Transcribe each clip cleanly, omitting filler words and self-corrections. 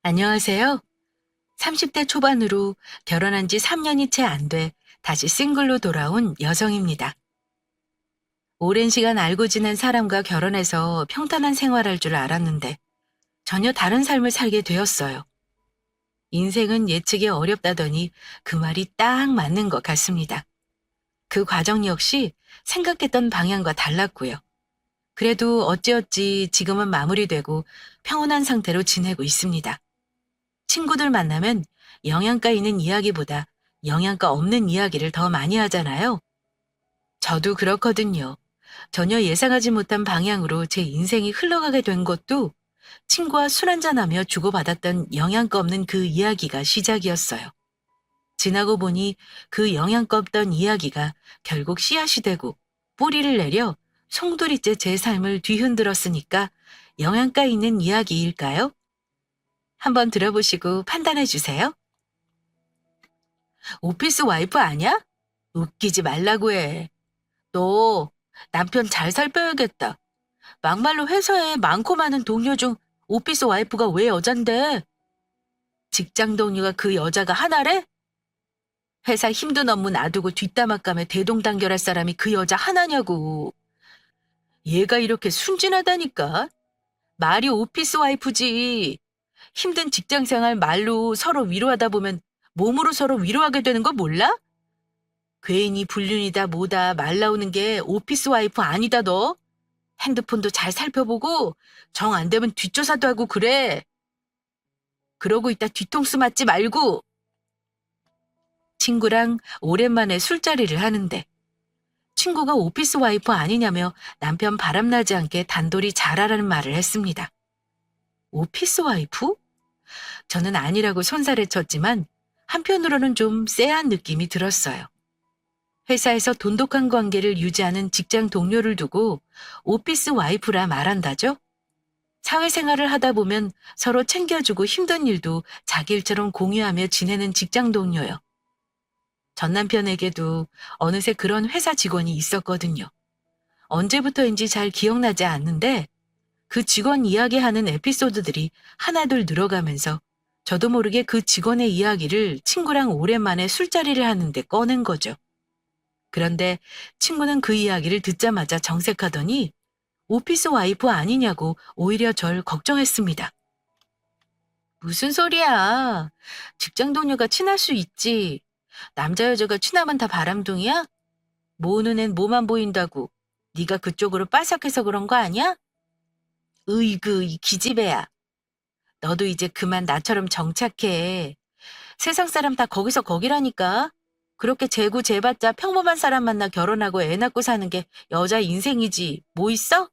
안녕하세요. 30대 초반으로 결혼한 지 3년이 채 안 돼 다시 싱글로 돌아온 여성입니다. 오랜 시간 알고 지낸 사람과 결혼해서 평탄한 생활할 줄 알았는데 전혀 다른 삶을 살게 되었어요. 인생은 예측이 어렵다더니 그 말이 딱 맞는 것 같습니다. 그 과정 역시 생각했던 방향과 달랐고요. 그래도 어찌어찌 지금은 마무리되고 평온한 상태로 지내고 있습니다. 친구들 만나면 영양가 있는 이야기보다 영양가 없는 이야기를 더 많이 하잖아요. 저도 그렇거든요. 전혀 예상하지 못한 방향으로 제 인생이 흘러가게 된 것도 친구와 술 한잔하며 주고받았던 영양가 없는 그 이야기가 시작이었어요. 지나고 보니 그 영양가 없던 이야기가 결국 씨앗이 되고 뿌리를 내려 송두리째 제 삶을 뒤흔들었으니까 영양가 있는 이야기일까요? 한번 들어보시고 판단해 주세요. 오피스 와이프 아냐? 웃기지 말라고 해. 너 남편 잘 살펴야겠다. 막말로 회사에 많고 많은 동료 중 오피스 와이프가 왜 여잔데? 직장 동료가 그 여자가 하나래? 회사 힘든 업무 놔두고 뒷담화감에 대동단결할 사람이 그 여자 하나냐고. 얘가 이렇게 순진하다니까. 말이 오피스 와이프지. 힘든 직장 생활 말로 서로 위로하다 보면 몸으로 서로 위로하게 되는 거 몰라? 괜히 불륜이다 뭐다 말 나오는 게 오피스 와이프 아니다 너. 핸드폰도 잘 살펴보고 정 안 되면 뒷조사도 하고 그래. 그러고 있다 뒤통수 맞지 말고. 친구랑 오랜만에 술자리를 하는데 친구가 오피스 와이프 아니냐며 남편 바람나지 않게 단돌이 잘하라는 말을 했습니다. 오피스 와이프? 저는 아니라고 손살에 쳤지만 한편으로는 좀 쎄한 느낌이 들었어요. 회사에서 돈독한 관계를 유지하는 직장 동료를 두고 오피스 와이프라 말한다죠? 사회생활을 하다 보면 서로 챙겨주고 힘든 일도 자기 일처럼 공유하며 지내는 직장 동료요. 전 남편에게도 어느새 그런 회사 직원이 있었거든요. 언제부터인지 잘 기억나지 않는데 그 직원 이야기하는 에피소드들이 하나둘 늘어가면서 저도 모르게 그 직원의 이야기를 친구랑 오랜만에 술자리를 하는데 꺼낸 거죠. 그런데 친구는 그 이야기를 듣자마자 정색하더니 오피스 와이프 아니냐고 오히려 절 걱정했습니다. 무슨 소리야. 직장 동료가 친할 수 있지. 남자 여자가 친하면 다 바람둥이야? 모으는 앤 뭐만 보인다고. 네가 그쪽으로 빠삭해서 그런 거 아니야? 으이그 이 기집애야. 너도 이제 그만 나처럼 정착해. 세상 사람 다 거기서 거기라니까. 그렇게 재고재봤자 평범한 사람 만나 결혼하고 애 낳고 사는 게 여자 인생이지. 뭐 있어?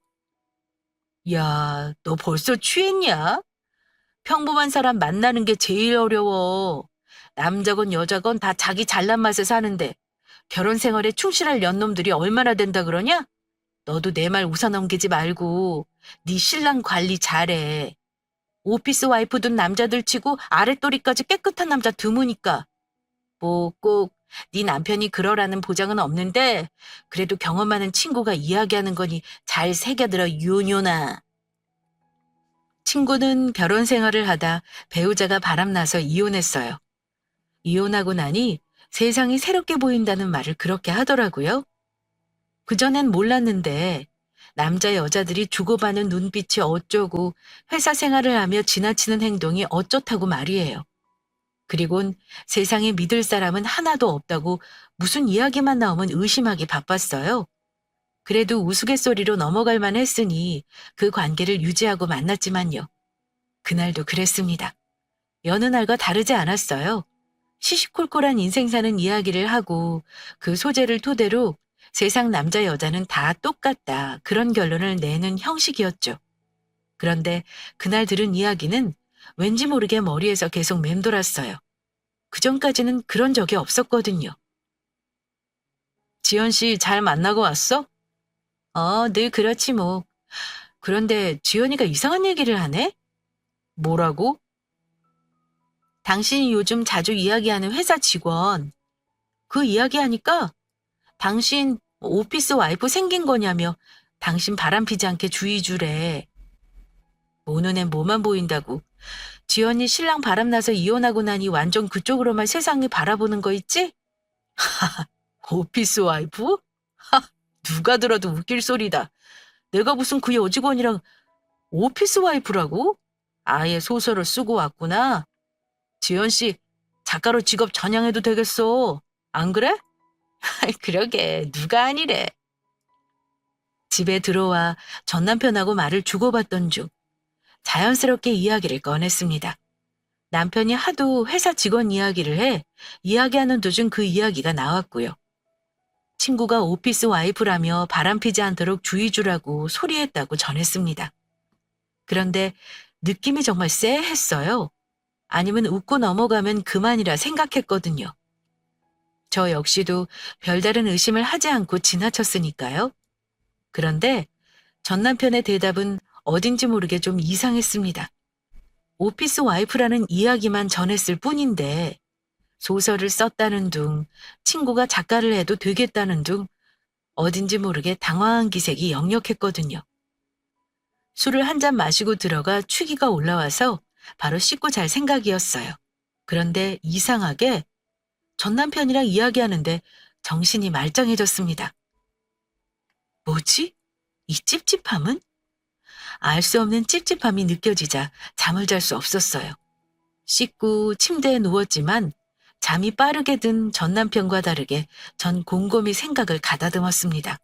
야, 너 벌써 취했냐? 평범한 사람 만나는 게 제일 어려워. 남자건 여자건 다 자기 잘난 맛에 사는데 결혼 생활에 충실할 년놈들이 얼마나 된다 그러냐? 너도 내 말 웃어넘기지 말고 네 신랑 관리 잘해. 오피스 와이프 둔 남자들 치고 아랫도리까지 깨끗한 남자 드무니까. 뭐 꼭 네 남편이 그러라는 보장은 없는데 그래도 경험 많은 친구가 이야기하는 거니 잘 새겨들어 유뇨나. 친구는 결혼 생활을 하다 배우자가 바람나서 이혼했어요. 이혼하고 나니 세상이 새롭게 보인다는 말을 그렇게 하더라고요. 그전엔 몰랐는데 남자 여자들이 주고받는 눈빛이 어쩌고 회사 생활을 하며 지나치는 행동이 어쩌다고 말이에요. 그리곤 세상에 믿을 사람은 하나도 없다고 무슨 이야기만 나오면 의심하기 바빴어요. 그래도 우스갯소리로 넘어갈 만했으니 그 관계를 유지하고 만났지만요. 그날도 그랬습니다. 여느 날과 다르지 않았어요. 시시콜콜한 인생 사는 이야기를 하고 그 소재를 토대로 세상 남자 여자는 다 똑같다 그런 결론을 내는 형식이었죠. 그런데 그날 들은 이야기는 왠지 모르게 머리에서 계속 맴돌았어요. 그전까지는 그런 적이 없었거든요. 지연 씨 잘 만나고 왔어? 늘 그렇지 뭐. 그런데 지연이가 이상한 얘기를 하네? 뭐라고? 당신이 요즘 자주 이야기하는 회사 직원. 그 이야기하니까 당신 오피스 와이프 생긴 거냐며 당신 바람피지 않게 주의 주래. 모눈엔 뭐만 보인다고. 지연이 신랑 바람나서 이혼하고 나니 완전 그쪽으로만 세상을 바라보는 거 있지? 오피스 와이프? 누가 들어도 웃길 소리다. 내가 무슨 그 여직원이랑 오피스 와이프라고? 아예 소설을 쓰고 왔구나. 지연 씨, 작가로 직업 전향해도 되겠어. 안 그래? 그러게, 누가 아니래. 집에 들어와 전 남편하고 말을 주고받던 중 자연스럽게 이야기를 꺼냈습니다. 남편이 하도 회사 직원 이야기를 해 이야기하는 도중 그 이야기가 나왔고요. 친구가 오피스 와이프라며 바람피지 않도록 주의 주라고 소리했다고 전했습니다. 그런데 느낌이 정말 쎄했어요. 아니면 웃고 넘어가면 그만이라 생각했거든요. 저 역시도 별다른 의심을 하지 않고 지나쳤으니까요. 그런데 전 남편의 대답은 어딘지 모르게 좀 이상했습니다. 오피스 와이프라는 이야기만 전했을 뿐인데 소설을 썼다는 둥, 친구가 작가를 해도 되겠다는 둥 어딘지 모르게 당황한 기색이 역력했거든요. 술을 한 잔 마시고 들어가 취기가 올라와서 바로 씻고 잘 생각이었어요. 그런데 이상하게 전 남편이랑 이야기하는데 정신이 말짱해졌습니다. 뭐지? 이 찝찝함은? 알 수 없는 찝찝함이 느껴지자 잠을 잘 수 없었어요. 씻고 침대에 누웠지만 잠이 빠르게 든 전 남편과 다르게 전 곰곰이 생각을 가다듬었습니다.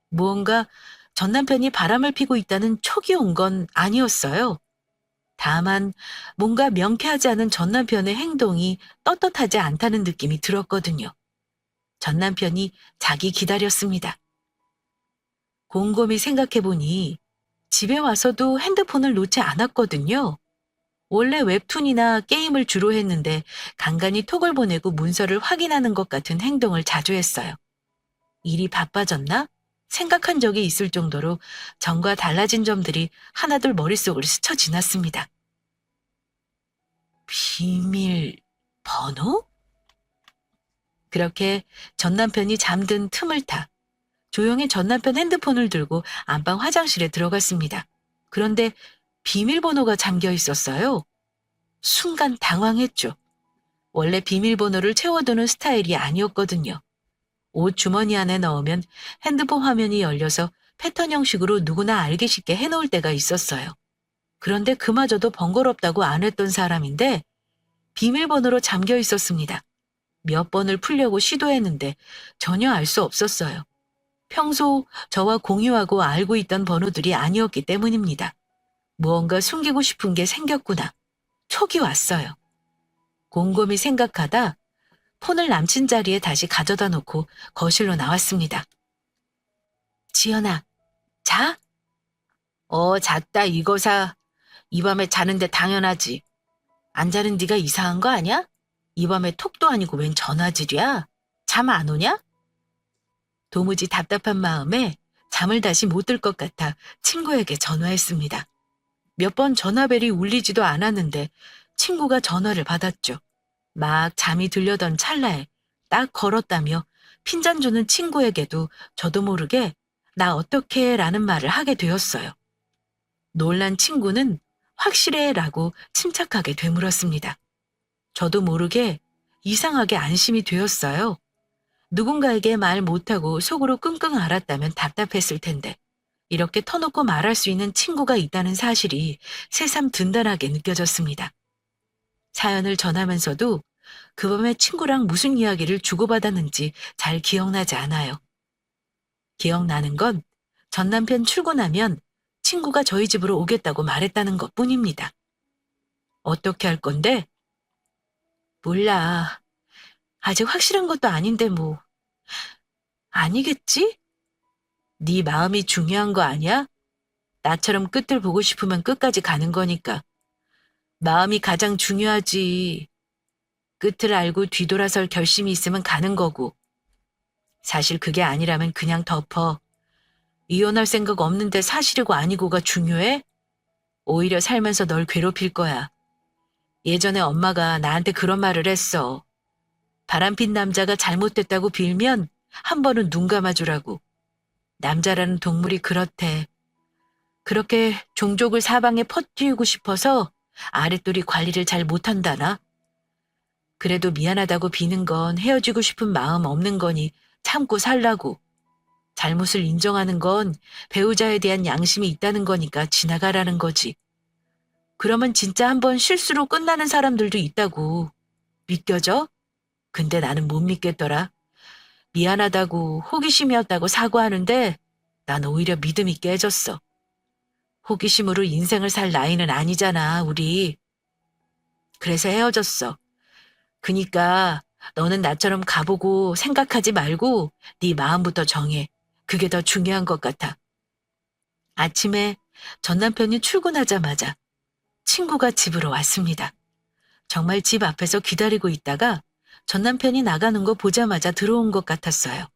무언가 전 남편이 바람을 피고 있다는 촉이 온 건 아니었어요. 다만 뭔가 명쾌하지 않은 전 남편의 행동이 떳떳하지 않다는 느낌이 들었거든요. 전 남편이 자기 기다렸습니다. 곰곰이 생각해보니 집에 와서도 핸드폰을 놓지 않았거든요. 원래 웹툰이나 게임을 주로 했는데 간간히 톡을 보내고 문서를 확인하는 것 같은 행동을 자주 했어요. 일이 바빠졌나? 생각한 적이 있을 정도로 전과 달라진 점들이 하나둘 머릿속을 스쳐 지났습니다. 비밀 번호? 그렇게 전 남편이 잠든 틈을 타 조용히 전 남편 핸드폰을 들고 안방 화장실에 들어갔습니다. 그런데 비밀번호가 잠겨 있었어요. 순간 당황했죠. 원래 비밀번호를 채워두는 스타일이 아니었거든요. 옷 주머니 안에 넣으면 핸드폰 화면이 열려서 패턴 형식으로 누구나 알기 쉽게 해놓을 때가 있었어요. 그런데 그마저도 번거롭다고 안 했던 사람인데 비밀번호로 잠겨 있었습니다. 몇 번을 풀려고 시도했는데 전혀 알 수 없었어요. 평소 저와 공유하고 알고 있던 번호들이 아니었기 때문입니다. 무언가 숨기고 싶은 게 생겼구나. 촉이 왔어요. 곰곰이 생각하다 폰을 남친 자리에 다시 가져다 놓고 거실로 나왔습니다. 지연아, 자? 잤다 이거사. 이 밤에 자는데 당연하지. 안 자는 네가 이상한 거 아니야? 이 밤에 톡도 아니고 웬 전화질이야? 잠 안 오냐? 도무지 답답한 마음에 잠을 다시 못 들 것 같아 친구에게 전화했습니다. 몇 번 전화벨이 울리지도 않았는데 친구가 전화를 받았죠. 막 잠이 들려던 찰나에 딱 걸었다며 핀잔 주는 친구에게도 저도 모르게 나 어떡해 라는 말을 하게 되었어요. 놀란 친구는 확실해 라고 침착하게 되물었습니다. 저도 모르게 이상하게 안심이 되었어요. 누군가에게 말 못하고 속으로 끙끙 앓았다면 답답했을 텐데 이렇게 터놓고 말할 수 있는 친구가 있다는 사실이 새삼 든든하게 느껴졌습니다. 사연을 전하면서도 그 밤에 친구랑 무슨 이야기를 주고받았는지 잘 기억나지 않아요. 기억나는 건 전 남편 출근하면 친구가 저희 집으로 오겠다고 말했다는 것뿐입니다. 어떻게 할 건데? 몰라. 아직 확실한 것도 아닌데 뭐. 아니겠지? 네 마음이 중요한 거 아니야? 나처럼 끝을 보고 싶으면 끝까지 가는 거니까. 마음이 가장 중요하지. 끝을 알고 뒤돌아설 결심이 있으면 가는 거고. 사실 그게 아니라면 그냥 덮어. 이혼할 생각 없는데 사실이고 아니고가 중요해? 오히려 살면서 널 괴롭힐 거야. 예전에 엄마가 나한테 그런 말을 했어. 바람핀 남자가 잘못됐다고 빌면 한 번은 눈 감아주라고. 남자라는 동물이 그렇대. 그렇게 종족을 사방에 퍼뜨리고 싶어서 아랫돌이 관리를 잘 못한다나? 그래도 미안하다고 비는 건 헤어지고 싶은 마음 없는 거니 참고 살라고. 잘못을 인정하는 건 배우자에 대한 양심이 있다는 거니까 지나가라는 거지. 그러면 진짜 한번 실수로 끝나는 사람들도 있다고. 믿겨져? 근데 나는 못 믿겠더라. 미안하다고 호기심이었다고 사과하는데 난 오히려 믿음이 깨졌어. 호기심으로 인생을 살 나이는 아니잖아, 우리. 그래서 헤어졌어. 그니까 너는 나처럼 가보고 생각하지 말고 네 마음부터 정해. 그게 더 중요한 것 같아. 아침에 전 남편이 출근하자마자 친구가 집으로 왔습니다. 정말 집 앞에서 기다리고 있다가 전 남편이 나가는 거 보자마자 들어온 것 같았어요.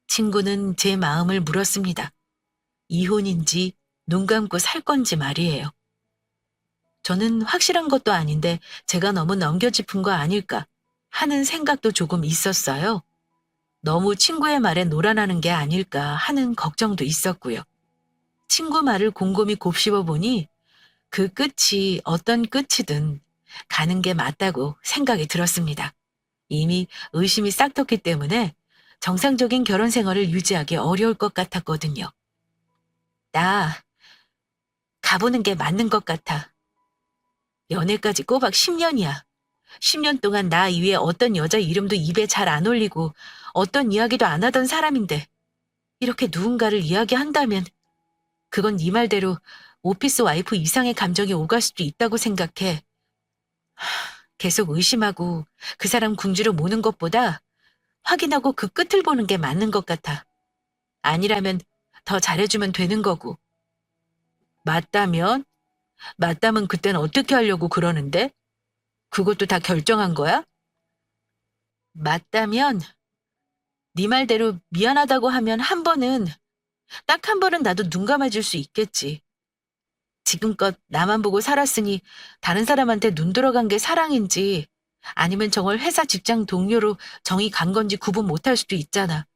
친구는 제 마음을 물었습니다. 이혼인지 눈 감고 살 건지 말이에요. 저는 확실한 것도 아닌데 제가 너무 넘겨짚은 거 아닐까 하는 생각도 조금 있었어요. 너무 친구의 말에 놀아나는 게 아닐까 하는 걱정도 있었고요. 친구 말을 곰곰이 곱씹어 보니 그 끝이 어떤 끝이든 가는 게 맞다고 생각이 들었습니다. 이미 의심이 싹 텄기 때문에 정상적인 결혼 생활을 유지하기 어려울 것 같았거든요. 나 가보는 게 맞는 것 같아. 연애까지 꼬박 10년이야. 10년 동안 나 이외에 어떤 여자 이름도 입에 잘 안 올리고 어떤 이야기도 안 하던 사람인데 이렇게 누군가를 이야기한다면 그건 네 말대로 오피스 와이프 이상의 감정이 오갈 수도 있다고 생각해. 계속 의심하고 그 사람 궁지로 모는 것보다 확인하고 그 끝을 보는 게 맞는 것 같아. 아니라면 더 잘해주면 되는 거고. 맞다면? 맞다면 그땐 어떻게 하려고 그러는데? 그것도 다 결정한 거야? 맞다면 네 말대로 미안하다고 하면 한 번은 딱 한 번은 나도 눈 감아줄 수 있겠지. 지금껏 나만 보고 살았으니 다른 사람한테 눈 들어간 게 사랑인지 아니면 정말 회사 직장 동료로 정이 간 건지 구분 못할 수도 있잖아.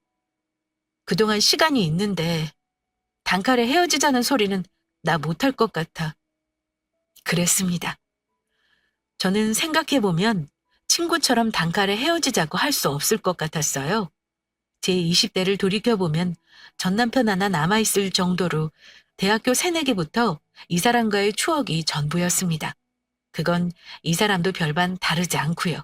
그동안 시간이 있는데 단칼에 헤어지자는 소리는 나 못할 것 같아. 그랬습니다. 저는 생각해보면 친구처럼 단칼에 헤어지자고 할 수 없을 것 같았어요. 제 20대를 돌이켜보면 전 남편 하나 남아있을 정도로 대학교 새내기부터 이 사람과의 추억이 전부였습니다. 그건 이 사람도 별반 다르지 않고요.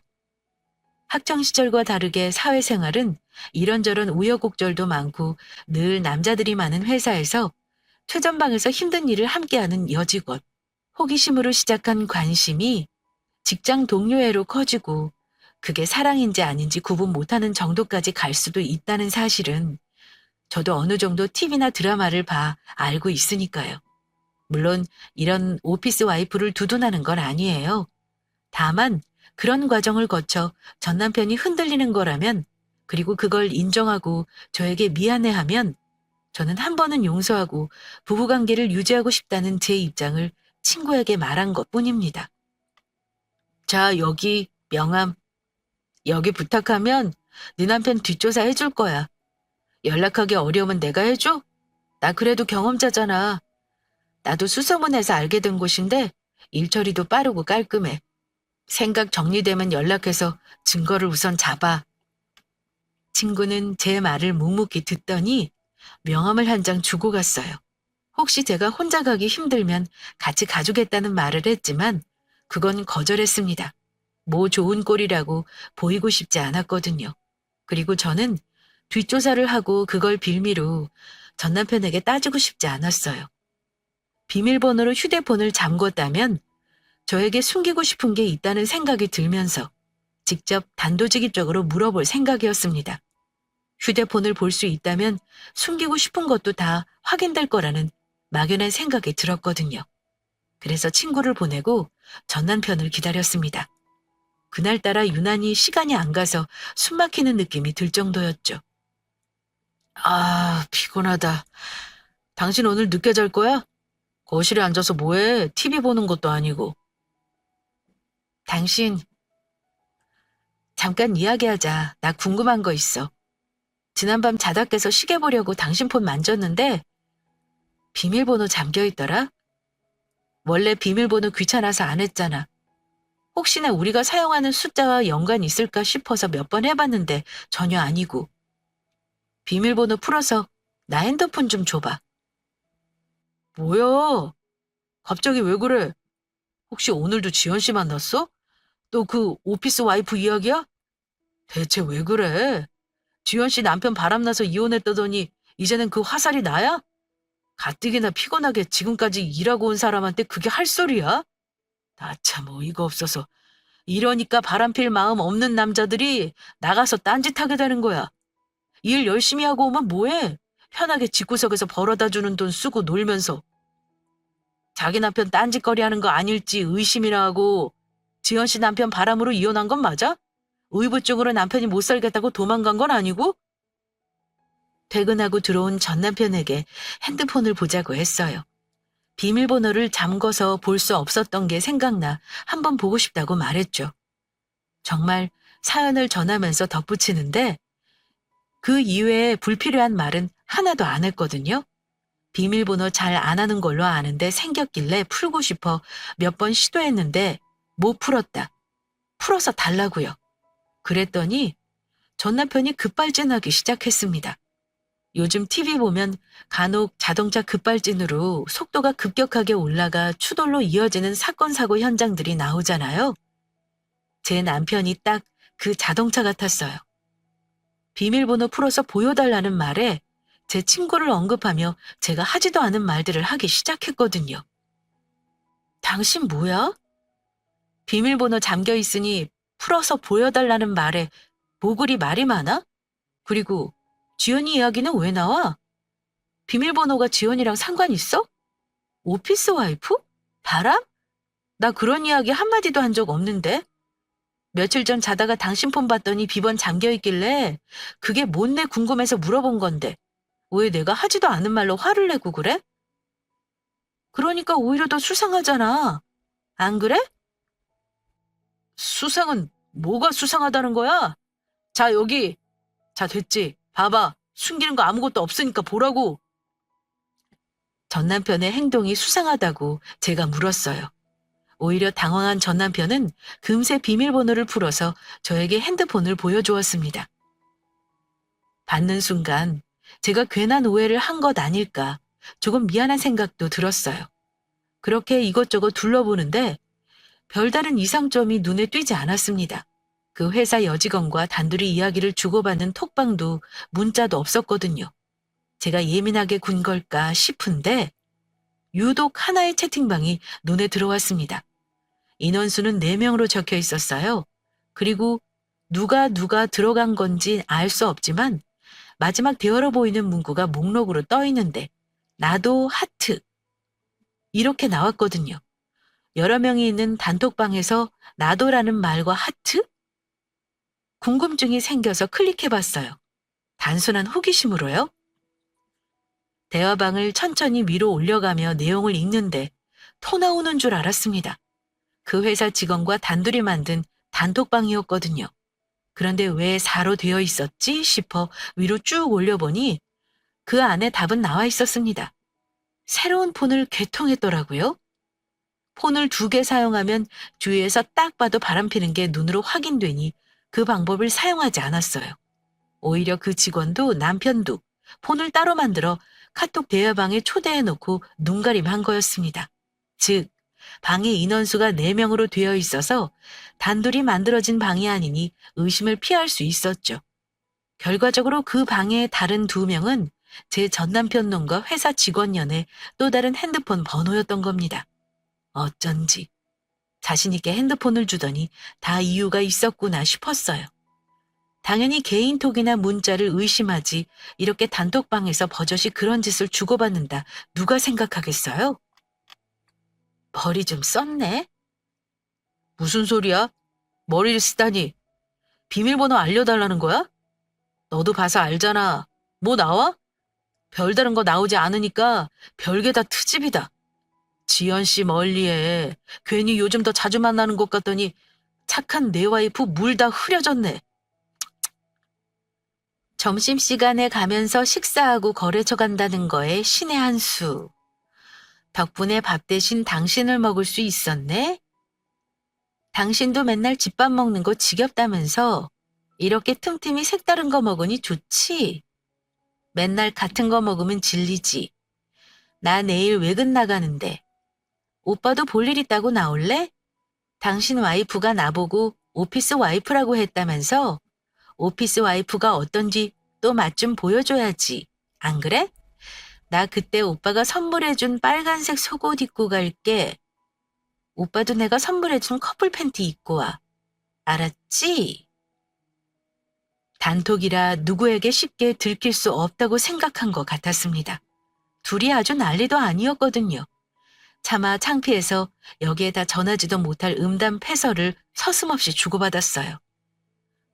학창시절과 다르게 사회생활은 이런저런 우여곡절도 많고 늘 남자들이 많은 회사에서 최전방에서 힘든 일을 함께하는 여직원. 호기심으로 시작한 관심이 직장 동료애로 커지고 그게 사랑인지 아닌지 구분 못하는 정도까지 갈 수도 있다는 사실은 저도 어느 정도 TV나 드라마를 봐 알고 있으니까요. 물론 이런 오피스 와이프를 두둔하는 건 아니에요. 다만 그런 과정을 거쳐 전 남편이 흔들리는 거라면 그리고 그걸 인정하고 저에게 미안해하면 저는 한 번은 용서하고 부부관계를 유지하고 싶다는 제 입장을 친구에게 말한 것뿐입니다. 자, 여기 명함. 여기 부탁하면 네 남편 뒷조사 해줄 거야. 연락하기 어려우면 내가 해줘? 나 그래도 경험자잖아. 나도 수소문해서 알게 된 곳인데 일처리도 빠르고 깔끔해. 생각 정리되면 연락해서 증거를 우선 잡아. 친구는 제 말을 묵묵히 듣더니 명함을 한 장 주고 갔어요. 혹시 제가 혼자 가기 힘들면 같이 가주겠다는 말을 했지만 그건 거절했습니다. 뭐 좋은 꼴이라고 보이고 싶지 않았거든요. 그리고 저는 뒷조사를 하고 그걸 빌미로 전 남편에게 따지고 싶지 않았어요. 비밀번호로 휴대폰을 잠궜다면 저에게 숨기고 싶은 게 있다는 생각이 들면서 직접 단도직입적으로 물어볼 생각이었습니다. 휴대폰을 볼 수 있다면 숨기고 싶은 것도 다 확인될 거라는 막연한 생각이 들었거든요. 그래서 친구를 보내고 전 남편을 기다렸습니다. 그날따라 유난히 시간이 안 가서 숨 막히는 느낌이 들 정도였죠. 아, 피곤하다. 당신 오늘 늦게 잘 거야? 거실에 앉아서 뭐해? TV 보는 것도 아니고. 당신, 잠깐 이야기하자. 나 궁금한 거 있어. 지난밤 자다 깨서 시계 보려고 당신 폰 만졌는데 비밀번호 잠겨 있더라? 원래 비밀번호 귀찮아서 안 했잖아. 혹시나 우리가 사용하는 숫자와 연관이 있을까 싶어서 몇 번 해봤는데 전혀 아니고. 비밀번호 풀어서 나 핸드폰 좀 줘봐. 뭐야? 갑자기 왜 그래? 혹시 오늘도 지연 씨 만났어? 또 그 오피스 와이프 이야기야? 대체 왜 그래? 지연 씨 남편 바람나서 이혼했다더니 이제는 그 화살이 나야? 가뜩이나 피곤하게 지금까지 일하고 온 사람한테 그게 할 소리야? 나 참 어이가 없어서. 이러니까 바람필 마음 없는 남자들이 나가서 딴짓하게 되는 거야. 일 열심히 하고 오면 뭐해? 편하게 집구석에서 벌어다 주는 돈 쓰고 놀면서. 자기 남편 딴짓거리 하는 거 아닐지 의심이나 하고. 지연 씨 남편 바람으로 이혼한 건 맞아? 의붓증으로 남편이 못 살겠다고 도망간 건 아니고? 퇴근하고 들어온 전 남편에게 핸드폰을 보자고 했어요. 비밀번호를 잠궈서 볼 수 없었던 게 생각나 한번 보고 싶다고 말했죠. 정말 사연을 전하면서 덧붙이는데 그 이외에 불필요한 말은 하나도 안 했거든요. 비밀번호 잘 안 하는 걸로 아는데 생겼길래 풀고 싶어 몇 번 시도했는데 못 풀었다. 풀어서 달라고요. 그랬더니 전 남편이 급발진하기 시작했습니다. 요즘 TV 보면 간혹 자동차 급발진으로 속도가 급격하게 올라가 추돌로 이어지는 사건 사고 현장들이 나오잖아요. 제 남편이 딱 그 자동차 같았어요. 비밀번호 풀어서 보여달라는 말에 제 친구를 언급하며 제가 하지도 않은 말들을 하기 시작했거든요. 당신 뭐야? 비밀번호 잠겨 있으니 풀어서 보여달라는 말에 뭐 그리 말이 많아? 그리고 지연이 이야기는 왜 나와? 비밀번호가 지연이랑 상관 있어? 오피스 와이프? 바람? 나 그런 이야기 한마디도 한 적 없는데? 며칠 전 자다가 당신 폰 봤더니 비번 잠겨 있길래 그게 뭔데 궁금해서 물어본 건데 왜 내가 하지도 않은 말로 화를 내고 그래? 그러니까 오히려 더 수상하잖아. 안 그래? 수상은 뭐가 수상하다는 거야? 자, 여기. 자, 됐지. 봐봐. 숨기는 거 아무것도 없으니까 보라고. 전 남편의 행동이 수상하다고 제가 물었어요. 오히려 당황한 전 남편은 금세 비밀번호를 풀어서 저에게 핸드폰을 보여주었습니다. 받는 순간 제가 괜한 오해를 한 것 아닐까 조금 미안한 생각도 들었어요. 그렇게 이것저것 둘러보는데 별다른 이상점이 눈에 띄지 않았습니다. 그 회사 여직원과 단둘이 이야기를 주고받는 톡방도 문자도 없었거든요. 제가 예민하게 군 걸까 싶은데 유독 하나의 채팅방이 눈에 들어왔습니다. 인원수는 4명으로 적혀 있었어요. 그리고 누가 들어간 건지 알 수 없지만 마지막 대화로 보이는 문구가 목록으로 떠 있는데 나도 하트 이렇게 나왔거든요. 여러 명이 있는 단톡방에서 나도라는 말과 하트? 궁금증이 생겨서 클릭해봤어요. 단순한 호기심으로요. 대화방을 천천히 위로 올려가며 내용을 읽는데 토 나오는 줄 알았습니다. 그 회사 직원과 단둘이 만든 단톡방이었거든요. 그런데 왜 4로 되어 있었지 싶어 위로 쭉 올려보니 그 안에 답은 나와 있었습니다. 새로운 폰을 개통했더라고요. 폰을 2개 사용하면 주위에서 딱 봐도 바람피는 게 눈으로 확인되니 그 방법을 사용하지 않았어요. 오히려 그 직원도 남편도 폰을 따로 만들어 카톡 대화방에 초대해놓고 눈가림한 거였습니다. 즉, 방의 인원수가 4명으로 되어 있어서 단둘이 만들어진 방이 아니니 의심을 피할 수 있었죠. 결과적으로 그 방의 다른 2명은 제 전남편 놈과 회사 직원연의 또 다른 핸드폰 번호였던 겁니다. 어쩐지 자신 있게 핸드폰을 주더니 다 이유가 있었구나 싶었어요. 당연히 개인톡이나 문자를 의심하지 이렇게 단톡방에서 버젓이 그런 짓을 주고받는다 누가 생각하겠어요? 머리 좀 썼네? 무슨 소리야? 머리를 쓰다니. 비밀번호 알려달라는 거야? 너도 봐서 알잖아. 뭐 나와? 별다른 거 나오지 않으니까 별게 다 트집이다. 지연 씨 멀리해. 괜히 요즘 더 자주 만나는 것 같더니 착한 내 와이프 물 다 흐려졌네. 점심시간에 가면서 식사하고 거래처 간다는 거에 신의 한 수. 덕분에 밥 대신 당신을 먹을 수 있었네? 당신도 맨날 집밥 먹는 거 지겹다면서 이렇게 틈틈이 색다른 거 먹으니 좋지. 맨날 같은 거 먹으면 질리지. 나 내일 외근 나가는데 오빠도 볼 일 있다고 나올래? 당신 와이프가 나보고 오피스 와이프라고 했다면서 오피스 와이프가 어떤지 또 맛 좀 보여줘야지. 안 그래? 나 그때 오빠가 선물해준 빨간색 속옷 입고 갈게. 오빠도 내가 선물해준 커플 팬티 입고 와. 알았지? 단톡이라 누구에게 쉽게 들킬 수 없다고 생각한 것 같았습니다. 둘이 아주 난리도 아니었거든요. 차마 창피해서 여기에다 전하지도 못할 음담 패설을 서슴없이 주고받았어요.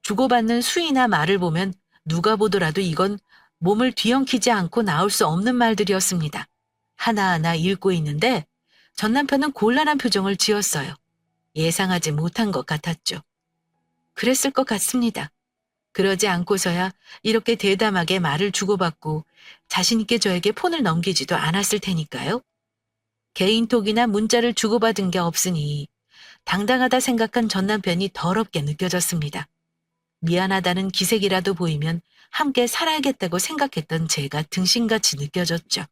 주고받는 수위나 말을 보면 누가 보더라도 이건 몸을 뒤엉키지 않고 나올 수 없는 말들이었습니다. 하나하나 읽고 있는데 전 남편은 곤란한 표정을 지었어요. 예상하지 못한 것 같았죠. 그랬을 것 같습니다. 그러지 않고서야 이렇게 대담하게 말을 주고받고 자신 있게 저에게 폰을 넘기지도 않았을 테니까요. 개인톡이나 문자를 주고받은 게 없으니 당당하다 생각한 전 남편이 더럽게 느껴졌습니다. 미안하다는 기색이라도 보이면 함께 살아야겠다고 생각했던 제가 등신같이 느껴졌죠.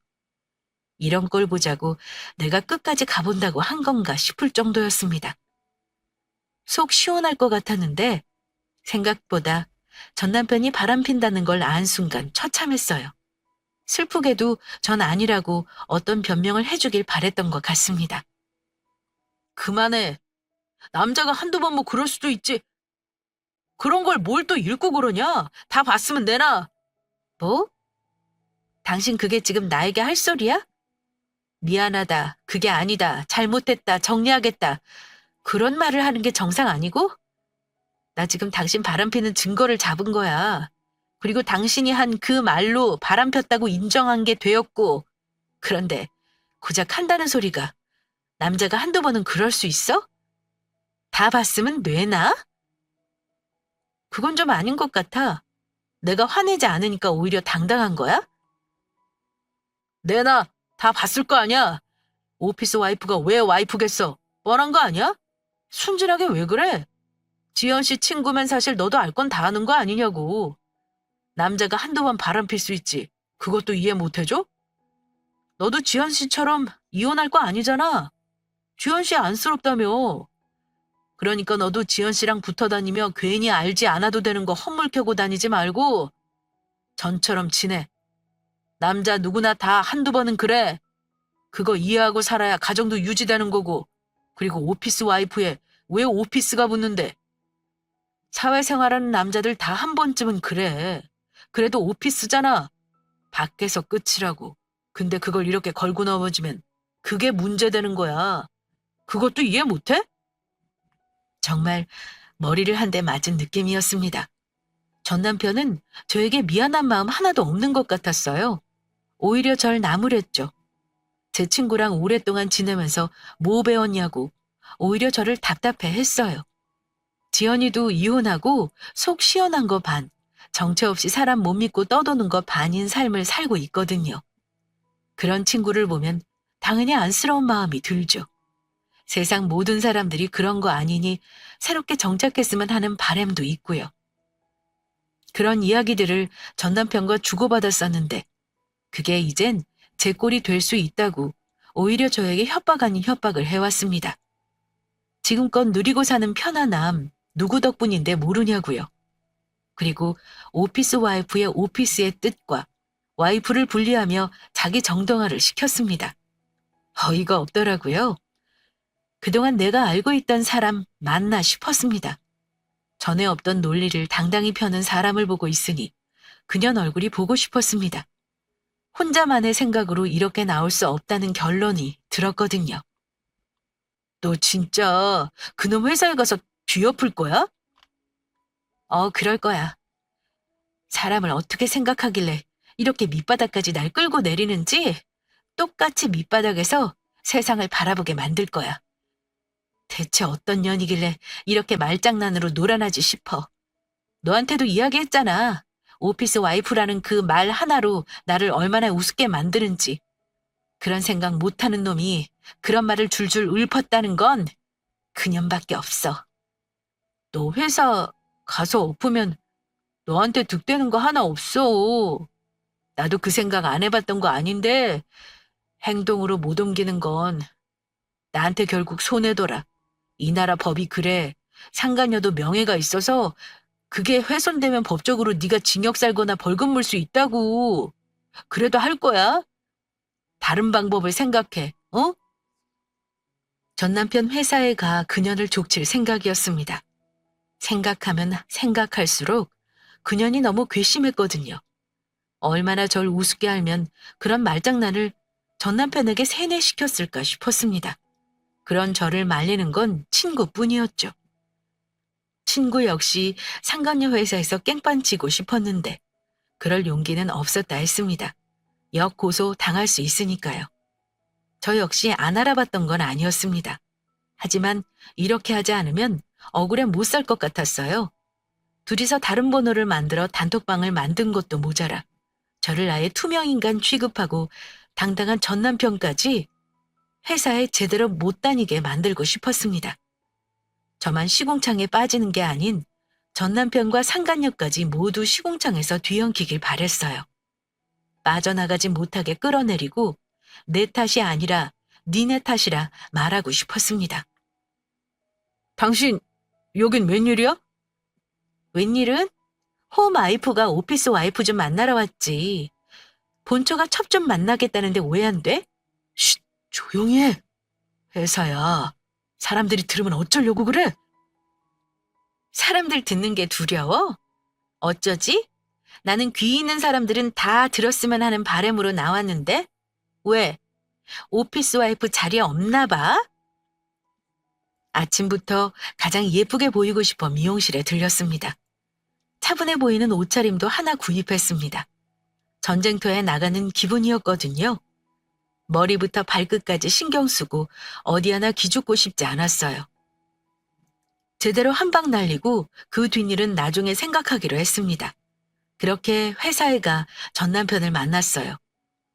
이런 걸 보자고 내가 끝까지 가본다고 한 건가 싶을 정도였습니다. 속 시원할 것 같았는데 생각보다 전 남편이 바람핀다는 걸 안 순간 처참했어요. 슬프게도 전 아니라고 어떤 변명을 해주길 바랬던 것 같습니다. 그만해. 남자가 한두 번 뭐 그럴 수도 있지. 그런 걸 뭘 또 읽고 그러냐? 다 봤으면 내놔. 뭐? 당신 그게 지금 나에게 할 소리야? 미안하다. 그게 아니다. 잘못했다. 정리하겠다. 그런 말을 하는 게 정상 아니고? 나 지금 당신 바람피는 증거를 잡은 거야. 그리고 당신이 한 그 말로 바람폈다고 인정한 게 되었고. 그런데 고작 한다는 소리가 남자가 한두 번은 그럴 수 있어? 다 봤으면 뇌나? 그건 좀 아닌 것 같아. 내가 화내지 않으니까 오히려 당당한 거야? 내나 다 봤을 거 아니야. 오피스 와이프가 왜 와이프겠어? 뻔한 거 아니야? 순진하게 왜 그래? 지연 씨 친구면 사실 너도 알 건 다 아는 거 아니냐고. 남자가 한두 번 바람필 수 있지. 그것도 이해 못 해줘? 너도 지연 씨처럼 이혼할 거 아니잖아. 지연 씨 안쓰럽다며. 그러니까 너도 지연 씨랑 붙어 다니며 괜히 알지 않아도 되는 거 헛물 켜고 다니지 말고 전처럼 지내. 남자 누구나 다 한두 번은 그래. 그거 이해하고 살아야 가정도 유지되는 거고. 그리고 오피스 와이프에 왜 오피스가 붙는데? 사회생활하는 남자들 다 한 번쯤은 그래. 그래도 오피스잖아. 밖에서 끝이라고. 근데 그걸 이렇게 걸고 넘어지면 그게 문제되는 거야. 그것도 이해 못해? 정말 머리를 한 대 맞은 느낌이었습니다. 전 남편은 저에게 미안한 마음 하나도 없는 것 같았어요. 오히려 절 나무랬죠. 제 친구랑 오랫동안 지내면서 뭐 배웠냐고 오히려 저를 답답해 했어요. 지연이도 이혼하고 속 시원한 거 반, 정체 없이 사람 못 믿고 떠도는 거 반인 삶을 살고 있거든요. 그런 친구를 보면 당연히 안쓰러운 마음이 들죠. 세상 모든 사람들이 그런 거 아니니 새롭게 정착했으면 하는 바람도 있고요. 그런 이야기들을 전 남편과 주고받았었는데 그게 이젠 제 꼴이 될 수 있다고 오히려 저에게 협박 아닌 협박을 해왔습니다. 지금껏 누리고 사는 편안함 누구 덕분인데 모르냐고요. 그리고 오피스 와이프의 오피스의 뜻과 와이프를 분리하며 자기 정당화를 시켰습니다. 어이가 없더라고요. 그동안 내가 알고 있던 사람 맞나 싶었습니다. 전에 없던 논리를 당당히 펴는 사람을 보고 있으니 그년 얼굴이 보고 싶었습니다. 혼자만의 생각으로 이렇게 나올 수 없다는 결론이 들었거든요. 너 진짜 그놈 회사에 가서 뒤엎을 거야? 그럴 거야. 사람을 어떻게 생각하길래 이렇게 밑바닥까지 날 끌고 내리는지 똑같이 밑바닥에서 세상을 바라보게 만들 거야. 대체 어떤 년이길래 이렇게 말장난으로 놀아나지 싶어. 너한테도 이야기했잖아. 오피스 와이프라는 그 말 하나로 나를 얼마나 우습게 만드는지. 그런 생각 못하는 놈이 그런 말을 줄줄 읊었다는 건 그년밖에 없어. 너 회사 가서 엎으면 너한테 득되는 거 하나 없어. 나도 그 생각 안 해봤던 거 아닌데 행동으로 못 옮기는 건 나한테 결국 손해더라. 이 나라 법이 그래. 상간녀도 명예가 있어서 그게 훼손되면 법적으로 네가 징역 살거나 벌금 물 수 있다고. 그래도 할 거야? 다른 방법을 생각해. 어? 전 남편 회사에 가 그년을 족칠 생각이었습니다. 생각하면 생각할수록 그년이 너무 괘씸했거든요. 얼마나 절 우습게 알면 그런 말장난을 전 남편에게 세뇌시켰을까 싶었습니다. 그런 저를 말리는 건 친구뿐이었죠. 친구 역시 상간녀 회사에서 깽판치고 싶었는데 그럴 용기는 없었다 했습니다. 역고소 당할 수 있으니까요. 저 역시 안 알아봤던 건 아니었습니다. 하지만 이렇게 하지 않으면 억울해 못 살 것 같았어요. 둘이서 다른 번호를 만들어 단톡방을 만든 것도 모자라 저를 아예 투명인간 취급하고 당당한 전 남편까지 회사에 제대로 못 다니게 만들고 싶었습니다. 저만 시궁창에 빠지는 게 아닌 전 남편과 상간녀까지 모두 시궁창에서 뒤엉키길 바랬어요. 빠져나가지 못하게 끌어내리고 내 탓이 아니라 니네 탓이라 말하고 싶었습니다. 당신 여긴 웬일이야? 웬일은? 홈 와이프가 오피스 와이프 좀 만나러 왔지. 본처가 첩 좀 만나겠다는데 왜 안 돼? 쉿, 조용히 해. 회사야. 사람들이 들으면 어쩌려고 그래? 사람들 듣는 게 두려워? 어쩌지? 나는 귀 있는 사람들은 다 들었으면 하는 바람으로 나왔는데? 왜? 오피스 와이프 자리에 없나 봐? 아침부터 가장 예쁘게 보이고 싶어 미용실에 들렸습니다. 차분해 보이는 옷차림도 하나 구입했습니다. 전쟁터에 나가는 기분이었거든요. 머리부터 발끝까지 신경 쓰고 어디 하나 기죽고 싶지 않았어요. 제대로 한 방 날리고 그 뒷일은 나중에 생각하기로 했습니다. 그렇게 회사에 가 전 남편을 만났어요.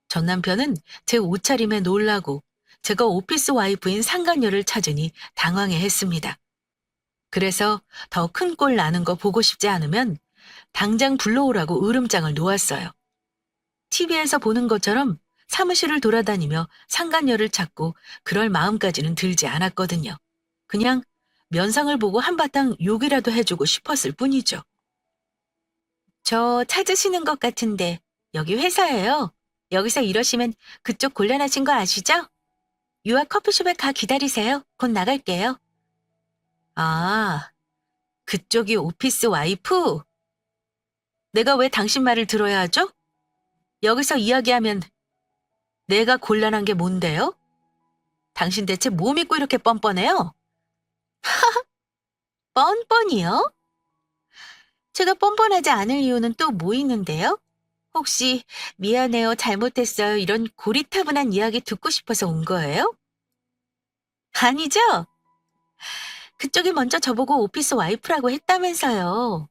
전 남편은 제 옷차림에 놀라고 제가 오피스 와이프인 상간녀를 찾으니 당황해했습니다. 그래서 더 큰 꼴 나는 거 보고 싶지 않으면 당장 불러오라고 으름장을 놓았어요. TV에서 보는 것처럼 사무실을 돌아다니며 상간녀를 찾고 그럴 마음까지는 들지 않았거든요. 그냥 면상을 보고 한바탕 욕이라도 해주고 싶었을 뿐이죠. 저 찾으시는 것 같은데 여기 회사예요. 여기서 이러시면 그쪽 곤란하신 거 아시죠? 유아 커피숍에 가 기다리세요. 곧 나갈게요. 아, 그쪽이 오피스 와이프? 내가 왜 당신 말을 들어야 하죠? 여기서 이야기하면 내가 곤란한 게 뭔데요? 당신 대체 뭐 믿고 이렇게 뻔뻔해요? 뻔뻔이요? 제가 뻔뻔하지 않을 이유는 또 뭐 있는데요? 혹시 미안해요, 잘못했어요 이런 고리타분한 이야기 듣고 싶어서 온 거예요? 아니죠? 그쪽이 먼저 저보고 오피스 와이프라고 했다면서요.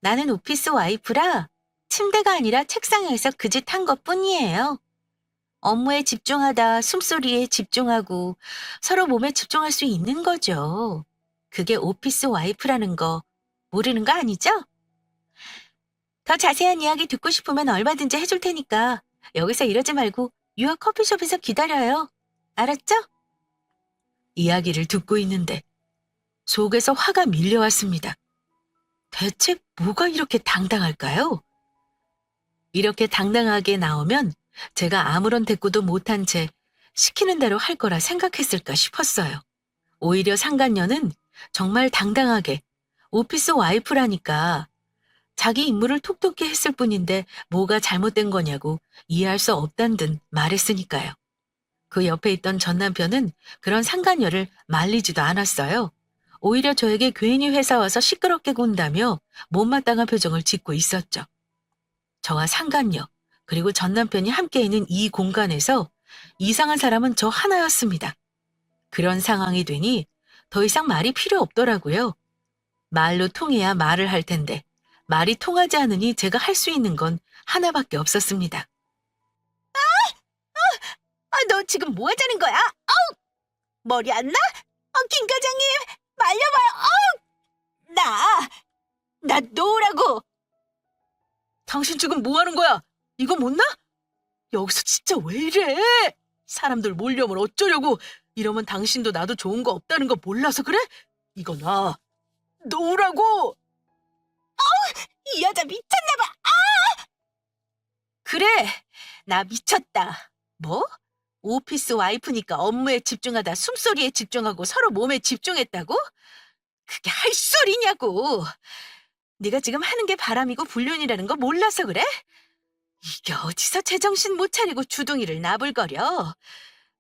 나는 오피스 와이프라 침대가 아니라 책상에서 그 짓 한 것뿐이에요. 업무에 집중하다 숨소리에 집중하고 서로 몸에 집중할 수 있는 거죠. 그게 오피스 와이프라는 거 모르는 거 아니죠? 더 자세한 이야기 듣고 싶으면 얼마든지 해줄 테니까 여기서 이러지 말고 유아 커피숍에서 기다려요. 알았죠? 이야기를 듣고 있는데 속에서 화가 밀려왔습니다. 대체 뭐가 이렇게 당당할까요? 이렇게 당당하게 나오면 제가 아무런 대꾸도 못한 채 시키는 대로 할 거라 생각했을까 싶었어요. 오히려 상간녀는 정말 당당하게 오피스 와이프라니까 자기 임무를 톡톡히 했을 뿐인데 뭐가 잘못된 거냐고 이해할 수 없단 듯 말했으니까요. 그 옆에 있던 전 남편은 그런 상간녀를 말리지도 않았어요. 오히려 저에게 괜히 회사 와서 시끄럽게 군다며 못마땅한 표정을 짓고 있었죠. 저와 상간녀 그리고 전 남편이 함께 있는 이 공간에서 이상한 사람은 저 하나였습니다. 그런 상황이 되니 더 이상 말이 필요 없더라고요. 말로 통해야 말을 할 텐데 말이 통하지 않으니 제가 할 수 있는 건 하나밖에 없었습니다. 너 지금 뭐 하자는 거야? 머리 안 나? 김 과장님, 말려봐요. 나 놓으라고. 당신 지금 뭐 하는 거야? 이거 못 나? 여기서 진짜 왜 이래? 사람들 몰려오면 어쩌려고. 이러면 당신도 나도 좋은 거 없다는 거 몰라서 그래? 이거 나 놓으라고. 이 여자 미쳤나 봐. 그래, 나 미쳤다. 뭐? 오피스 와이프니까 업무에 집중하다 숨소리에 집중하고 서로 몸에 집중했다고? 그게 할 소리냐고. 네가 지금 하는 게 바람이고 불륜이라는 거 몰라서 그래? 이게 어디서 제정신 못 차리고 주둥이를 나불거려.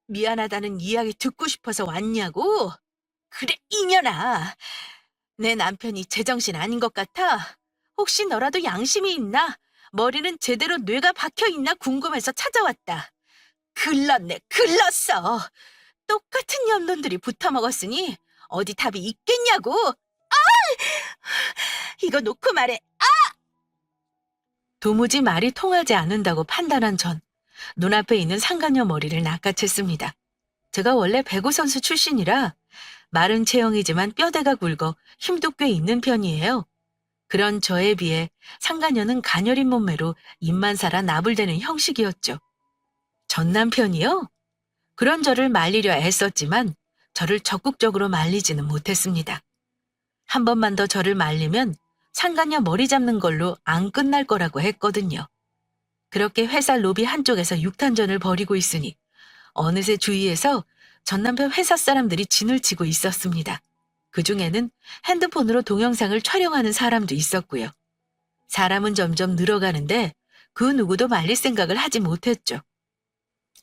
미안하다는 이야기 듣고 싶어서 왔냐고. 그래, 이년아. 내 남편이 제정신 아닌 것 같아. 혹시 너라도 양심이 있나? 머리는 제대로 뇌가 박혀있나 궁금해서 찾아왔다. 글렀네, 글렀어. 똑같은 년놈들이 붙어먹었으니 어디 답이 있겠냐고. 이거 놓고 말해. 도무지 말이 통하지 않는다고 판단한 전 눈앞에 있는 상간녀 머리를 낚아챘습니다. 제가 원래 배구 선수 출신이라 마른 체형이지만 뼈대가 굵어 힘도 꽤 있는 편이에요. 그런 저에 비해 상간녀는 가녀린 몸매로 입만 살아 나불대는 형식이었죠. 전 남편이요? 그런 저를 말리려 애썼지만 저를 적극적으로 말리지는 못했습니다. 한 번만 더 저를 말리면 상간녀 머리 잡는 걸로 안 끝날 거라고 했거든요. 그렇게 회사 로비 한쪽에서 육탄전을 벌이고 있으니 어느새 주위에서 전 남편 회사 사람들이 진을 치고 있었습니다. 그중에는 핸드폰으로 동영상을 촬영하는 사람도 있었고요. 사람은 점점 늘어가는데 그 누구도 말릴 생각을 하지 못했죠.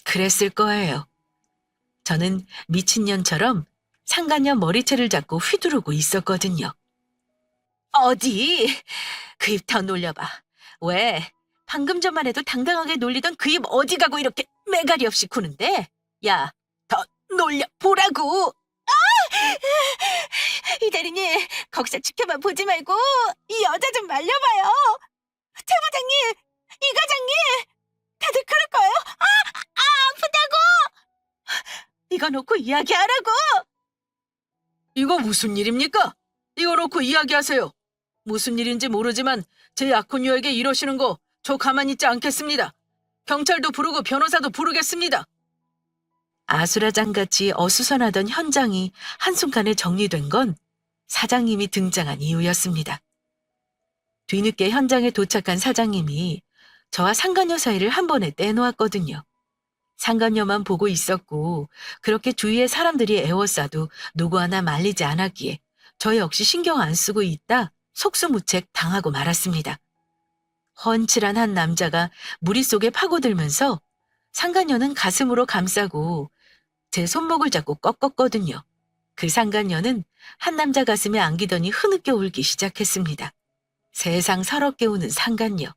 그랬을 거예요. 저는 미친년처럼 상간녀 머리채를 잡고 휘두르고 있었거든요. 어디? 그 입 더 놀려봐. 왜? 방금 전만 해도 당당하게 놀리던 그 입 어디 가고 이렇게 매가리 없이 구는데? 야, 더 놀려보라고! 이 대리님, 거기서 지켜만 보지 말고 이 여자 좀 말려봐요. 최 부장님, 이 과장님, 다들 그럴 거예요? 아프다고! 이거 놓고 이야기하라고! 이거 무슨 일입니까? 이거 놓고 이야기하세요. 무슨 일인지 모르지만 제 약혼녀에게 이러시는 거 저 가만히 있지 않겠습니다. 경찰도 부르고 변호사도 부르겠습니다. 아수라장같이 어수선하던 현장이 한순간에 정리된 건 사장님이 등장한 이유였습니다. 뒤늦게 현장에 도착한 사장님이 저와 상간녀 사이를 한 번에 떼놓았거든요. 상간녀만 보고 있었고 그렇게 주위의 사람들이 애워싸도 누구 하나 말리지 않았기에 저 역시 신경 안 쓰고 있다 속수무책 당하고 말았습니다. 훤칠한 한 남자가 무리 속에 파고들면서 상간녀는 가슴으로 감싸고 제 손목을 잡고 꺾었거든요. 그 상간녀는 한 남자 가슴에 안기더니 흐느껴 울기 시작했습니다. 세상 서럽게 우는 상간녀.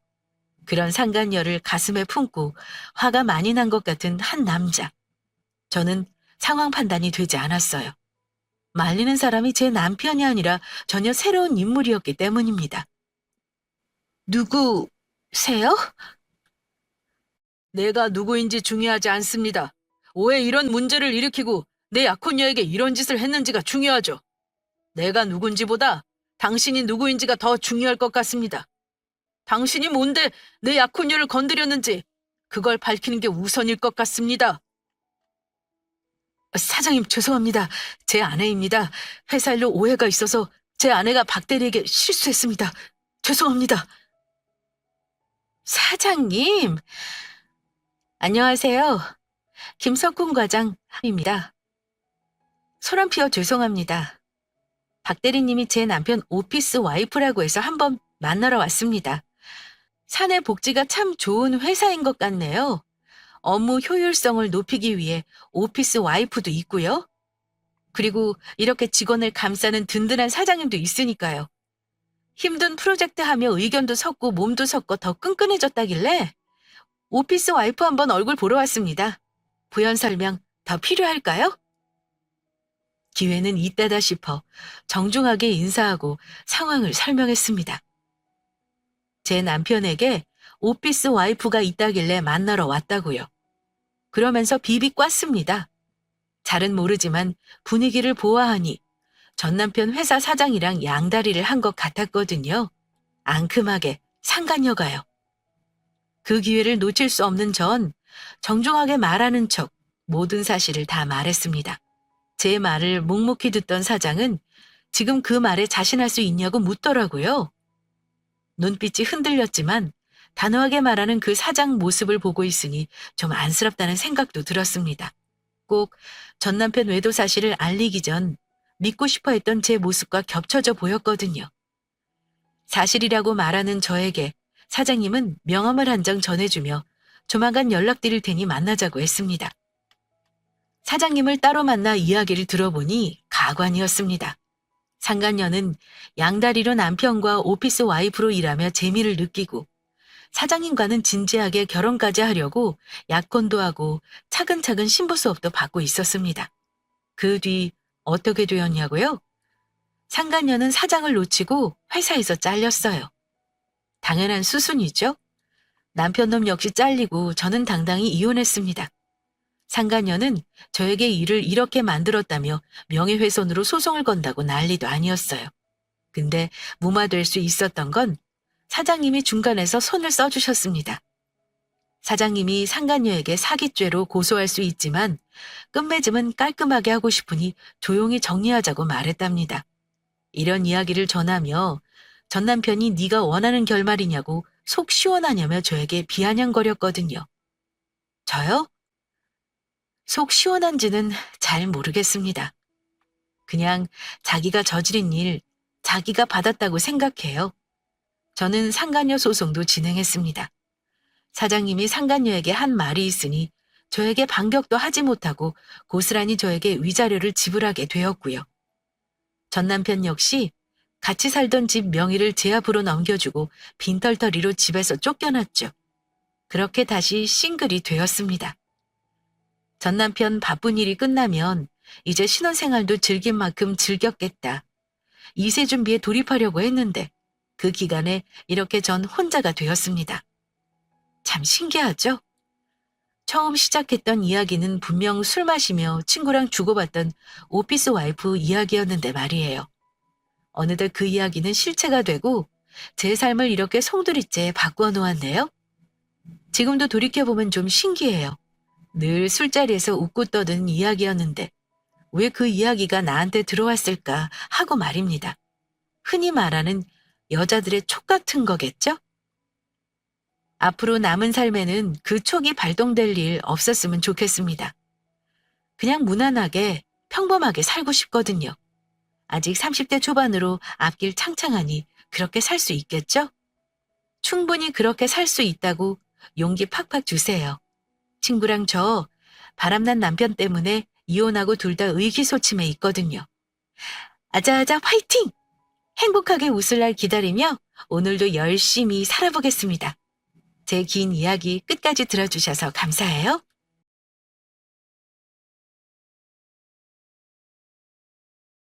그런 상간녀를 가슴에 품고 화가 많이 난 것 같은 한 남자. 저는 상황 판단이 되지 않았어요. 말리는 사람이 제 남편이 아니라 전혀 새로운 인물이었기 때문입니다. 누구세요? 내가 누구인지 중요하지 않습니다. 왜 이런 문제를 일으키고 내 약혼녀에게 이런 짓을 했는지가 중요하죠. 내가 누군지보다 당신이 누구인지가 더 중요할 것 같습니다. 당신이 뭔데 내 약혼녀를 건드렸는지 그걸 밝히는 게 우선일 것 같습니다. 사장님 죄송합니다. 제 아내입니다. 회사 일로 오해가 있어서 제 아내가 박 대리에게 실수했습니다. 죄송합니다. 사장님, 안녕하세요. 김석훈 과장입니다. 소란 피워 죄송합니다. 박 대리님이 제 남편 오피스 와이프라고 해서 한번 만나러 왔습니다. 사내 복지가 참 좋은 회사인 것 같네요. 업무 효율성을 높이기 위해 오피스 와이프도 있고요. 그리고 이렇게 직원을 감싸는 든든한 사장님도 있으니까요. 힘든 프로젝트 하며 의견도 섞고 몸도 섞어 더 끈끈해졌다길래 오피스 와이프 한번 얼굴 보러 왔습니다. 부연 설명 더 필요할까요? 기회는 이따다 싶어 정중하게 인사하고 상황을 설명했습니다. 제 남편에게 오피스 와이프가 있다길래 만나러 왔다고요. 그러면서 비비 꽈습니다. 잘은 모르지만 분위기를 보아하니 전 남편 회사 사장이랑 양다리를 한 것 같았거든요. 앙큼하게 상간녀가요. 그 기회를 놓칠 수 없는 전 정중하게 말하는 척 모든 사실을 다 말했습니다. 제 말을 묵묵히 듣던 사장은 지금 그 말에 자신할 수 있냐고 묻더라고요. 눈빛이 흔들렸지만 단호하게 말하는 그 사장 모습을 보고 있으니 좀 안쓰럽다는 생각도 들었습니다. 꼭 전 남편 외도 사실을 알리기 전 믿고 싶어 했던 제 모습과 겹쳐져 보였거든요. 사실이라고 말하는 저에게 사장님은 명함을 한 장 전해주며 조만간 연락드릴 테니 만나자고 했습니다. 사장님을 따로 만나 이야기를 들어보니 가관이었습니다. 상간녀는 양다리로 남편과 오피스 와이프로 일하며 재미를 느끼고 사장님과는 진지하게 결혼까지 하려고 약혼도 하고 차근차근 신부 수업도 받고 있었습니다. 그 뒤 어떻게 되었냐고요? 상간녀는 사장을 놓치고 회사에서 잘렸어요. 당연한 수순이죠. 남편놈 역시 잘리고 저는 당당히 이혼했습니다. 상간녀는 저에게 일을 이렇게 만들었다며 명예훼손으로 소송을 건다고 난리도 아니었어요. 근데 무마될 수 있었던 건 사장님이 중간에서 손을 써주셨습니다. 사장님이 상간녀에게 사기죄로 고소할 수 있지만 끝맺음은 깔끔하게 하고 싶으니 조용히 정리하자고 말했답니다. 이런 이야기를 전하며 전 남편이 네가 원하는 결말이냐고 속 시원하냐며 저에게 비아냥거렸거든요. 저요? 속 시원한지는 잘 모르겠습니다. 그냥 자기가 저지른 일, 자기가 받았다고 생각해요. 저는 상간녀 소송도 진행했습니다. 사장님이 상간녀에게 한 말이 있으니 저에게 반격도 하지 못하고 고스란히 저에게 위자료를 지불하게 되었고요. 전 남편 역시 같이 살던 집 명의를 제 앞으로 넘겨주고 빈털터리로 집에서 쫓겨났죠. 그렇게 다시 싱글이 되었습니다. 전 남편 바쁜 일이 끝나면 이제 신혼생활도 즐긴 만큼 즐겼겠다. 2세 준비에 돌입하려고 했는데 그 기간에 이렇게 전 혼자가 되었습니다. 참 신기하죠? 처음 시작했던 이야기는 분명 술 마시며 친구랑 주고받던 오피스 와이프 이야기였는데 말이에요. 어느덧 그 이야기는 실체가 되고 제 삶을 이렇게 송두리째 바꾸어 놓았네요. 지금도 돌이켜보면 좀 신기해요. 늘 술자리에서 웃고 떠드는 이야기였는데 왜 그 이야기가 나한테 들어왔을까 하고 말입니다. 흔히 말하는 여자들의 촉 같은 거겠죠? 앞으로 남은 삶에는 그 촉이 발동될 일 없었으면 좋겠습니다. 그냥 무난하게 평범하게 살고 싶거든요. 아직 30대 초반으로 앞길 창창하니 그렇게 살 수 있겠죠? 충분히 그렇게 살 수 있다고 용기 팍팍 주세요. 친구랑 저 바람난 남편 때문에 이혼하고 둘 다 의기소침해 있거든요. 아자아자 화이팅! 행복하게 웃을 날 기다리며 오늘도 열심히 살아보겠습니다. 제 긴 이야기 끝까지 들어주셔서 감사해요.